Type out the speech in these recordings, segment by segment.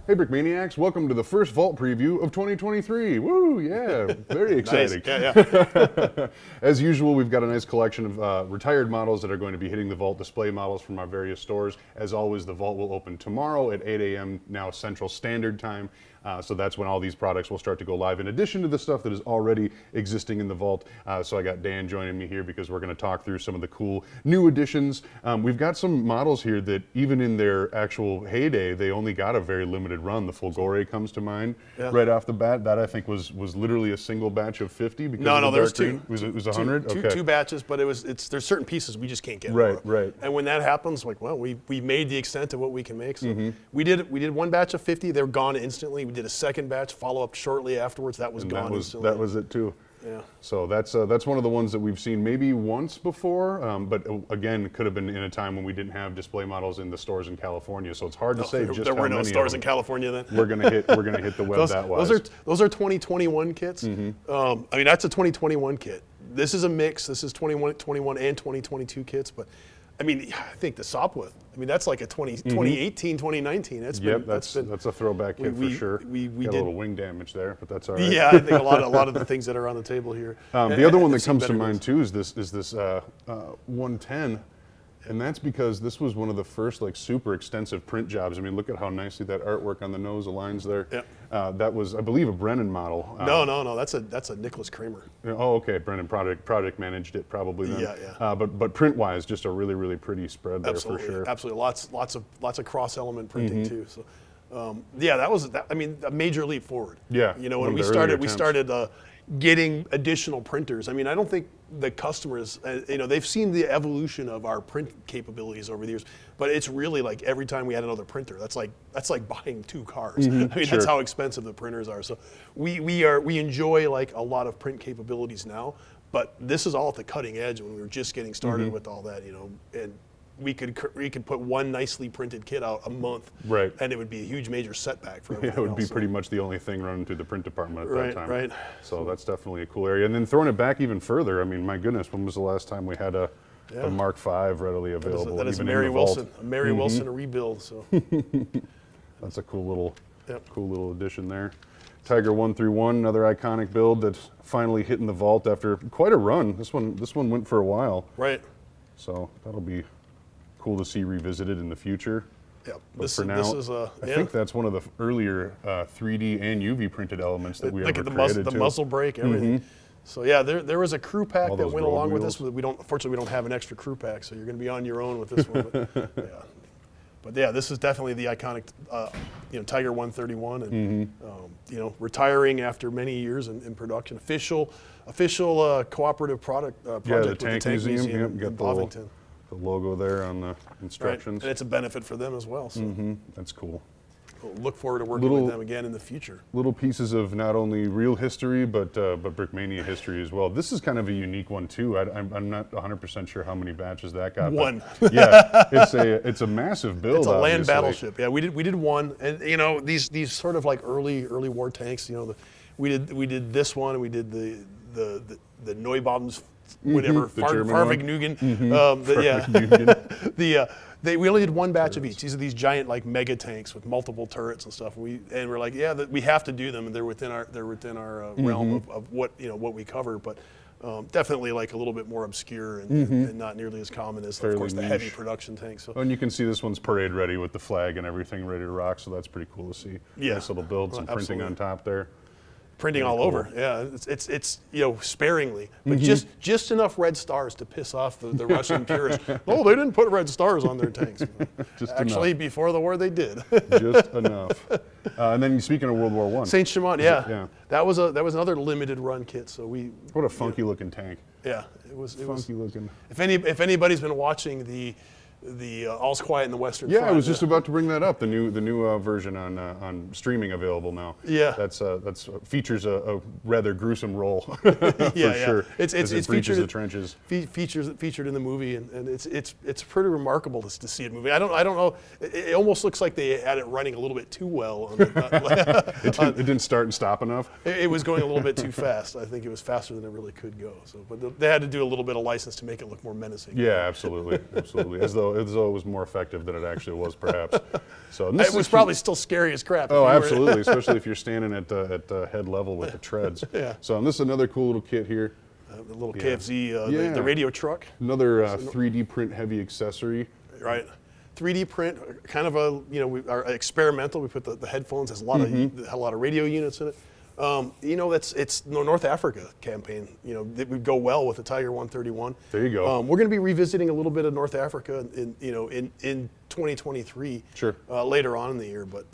Hey Brickmaniacs, welcome to the first Vault preview of 2023. Woo, yeah, very exciting. Nice. Yeah. As usual, we've got a nice collection of retired models that are going to be hitting the Vault display models from our various stores. As always, the Vault will open tomorrow at 8 a.m. now Central Standard Time. So that's when all these products will start to go live, in addition to the stuff that is already existing in the Vault. So I got Dan joining me here because we're going to talk through some of the cool new additions. We've got some models here that even in their actual heyday, they only got a very limited run. The Fulgore comes to mind right off the bat. That I think was literally a single batch of 50. Because No, there was two. Was it 100? Two batches, but there's certain pieces we just can't get. Right. And when that happens, like, well, we made the extent of what we can make. So we did one batch of 50. They were gone instantly. We did a second batch, follow up shortly afterwards. That was gone instantly. That was it too. Yeah. So that's one of the ones that we've seen maybe once before, but again, it could have been in a time when we didn't have display models in the stores in California. So it's hard to say just there how were no many stores of in them California then. We're gonna hit the web that wise. Those are 2021 kits. I mean, that's a 2021 kit. This is a mix. This is 2021 and 2022 kits, but. I mean, I think the Sopwith. I mean, that's like a 2018, 2019. That's a throwback kit for sure. We got did a little wing damage there, but that's all right. Yeah, I think a lot of the things that are on the table here. The other one that comes to mind too is this 110, and that's because this was one of the first like super extensive print jobs. I mean, look at how nicely that artwork on the nose aligns there. Yeah. That was, I believe, a Brennan model. No, that's a Nicholas Kramer. Oh, okay. Brennan project managed it probably then. Yeah. But print wise, just a really pretty spread there for sure. Absolutely, lots of cross element printing too. So, that was a major leap forward. Yeah. You know, when we started getting additional printers. I mean, I don't think the customers, they've seen the evolution of our print capabilities over the years, but it's really like every time we add another printer, that's like buying two cars. I mean, that's how expensive the printers are. So we enjoy like a lot of print capabilities now, but this is all at the cutting edge when we were just getting started with all that, and we could put one nicely printed kit out a month, right? And it would be a huge major setback for everyone. Yeah, it would be pretty much the only thing running through the print department at that time. Right. So that's definitely a cool area. And then throwing it back even further, I mean, my goodness, when was the last time we had a Mark V readily available? That is even Mary in the Vault? Wilson, a Mary Wilson rebuild. So that's a cool little addition there. Tiger 131, another iconic build that's finally hitting the Vault after quite a run. This one went for a while. Right. So that'll be cool to see revisited in the future. Yeah, but for now, I think that's one of the earlier 3D and UV printed elements that we ever created. The muzzle brake, everything. So yeah, there was a crew pack that went along with this. Unfortunately, we don't have an extra crew pack, so you're going to be on your own with this one. But yeah, this is definitely the iconic, Tiger 131, and retiring after many years in production. Official cooperative project with the Tank Museum in Bovington. The logo there on the instructions. Right. And it's a benefit for them as well. So. That's cool. We'll look forward to working with them again in the future. Little pieces of not only real history, but Brickmania history as well. This is kind of a unique one too. I'm not 100% sure how many batches that got. One. Yeah, it's a massive build. It's a land battleship. Yeah, we did one, and these sort of like early war tanks. We did this one, and we did the Neubaums. Whatever, Farvignugan. We only did one batch of each. These are these giant like mega tanks with multiple turrets and stuff. We're like, we have to do them, and they're within our realm of what we cover, but definitely like a little bit more obscure and not nearly as common as of course the heavy production tanks. So. And you can see this one's parade ready with the flag and everything ready to rock. So that's pretty cool to see. Yeah, nice little build, some printing on top there. Printing all over, yeah. It's sparingly, but just enough red stars to piss off the Russian purists. Oh, they didn't put red stars on their tanks. Actually, before the war, they did. Just enough. And then speaking of World War I, Saint Chamond, yeah. That was another limited run kit. So what a funky looking tank. Yeah, it was funky looking. If anybody's been watching the All's Quiet in the Western Front. Yeah, I was just about to bring that up. The new version on streaming available now. Yeah, that's features a rather gruesome role. For sure. It's breaches the trenches. Featured in the movie, and it's pretty remarkable to see it moving. I don't know. It almost looks like they had it running a little bit too well. It didn't start and stop enough. It was going a little bit too fast. I think it was faster than it really could go. So, but they had to do a little bit of license to make it look more menacing. Yeah, absolutely. As though as though it was more effective than it actually was, perhaps. So and this It was is probably still scary as crap. if Oh, you were- absolutely, especially if you're standing at head level with the treads. Yeah. So and this is another cool little kit here. The little KFZ, Yeah. the radio truck, Another 3D print heavy accessory. right? 3D print, kind of a, we are experimental. We put the headphones, has a lot of radio units in it. It's the North Africa campaign. That would go well with the Tiger 131. There you go. We're going to be revisiting a little bit of North Africa in 2023. Sure. Later on in the year, but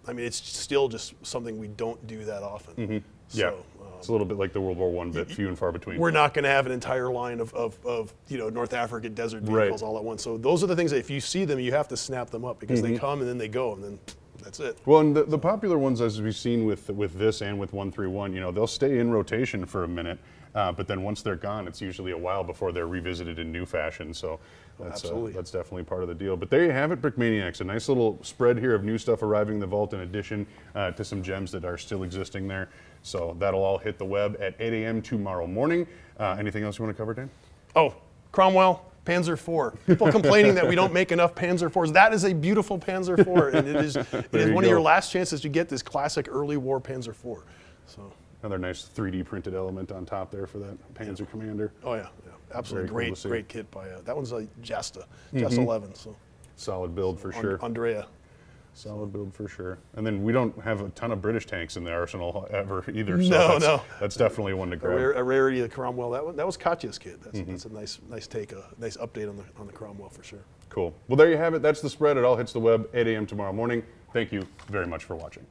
it's still just something we don't do that often. Yeah. So, It's a little bit like the World War I bit, few and far between. we're not going to have an entire line of North African desert vehicles all at once. So those are the things that if you see them, you have to snap them up because they come and then they go and then that's it. Well, and the popular ones, as we've seen with this and with 131, they'll stay in rotation for a minute, but then once they're gone, it's usually a while before they're revisited in new fashion. So that's definitely part of the deal. But there you have it, Brickmaniacs. A nice little spread here of new stuff arriving in the vault in addition to some gems that are still existing there. So that'll all hit the web at 8 a.m. tomorrow morning. Anything else you want to cover, Dan? Oh, Cromwell, Panzer IV. People complaining that we don't make enough Panzer IVs. That is a beautiful Panzer IV, and it is you one of your go. last chances to get this classic early war Panzer IV. So, Another nice 3D printed element on top there for that Panzer Commander. oh yeah, absolutely Very cool to see. great kit by that one's a Jasta 11. So Solid build for sure. Andrea. Solid build for sure. And then we don't have a ton of British tanks in the arsenal ever either. So No. That's definitely one to grab. A rarity of the Cromwell. That was Katya's kit. That's a nice take, a nice update on the Cromwell for sure. Cool. Well, there you have it. That's the spread. It all hits the web 8 a.m. tomorrow morning. Thank you very much for watching.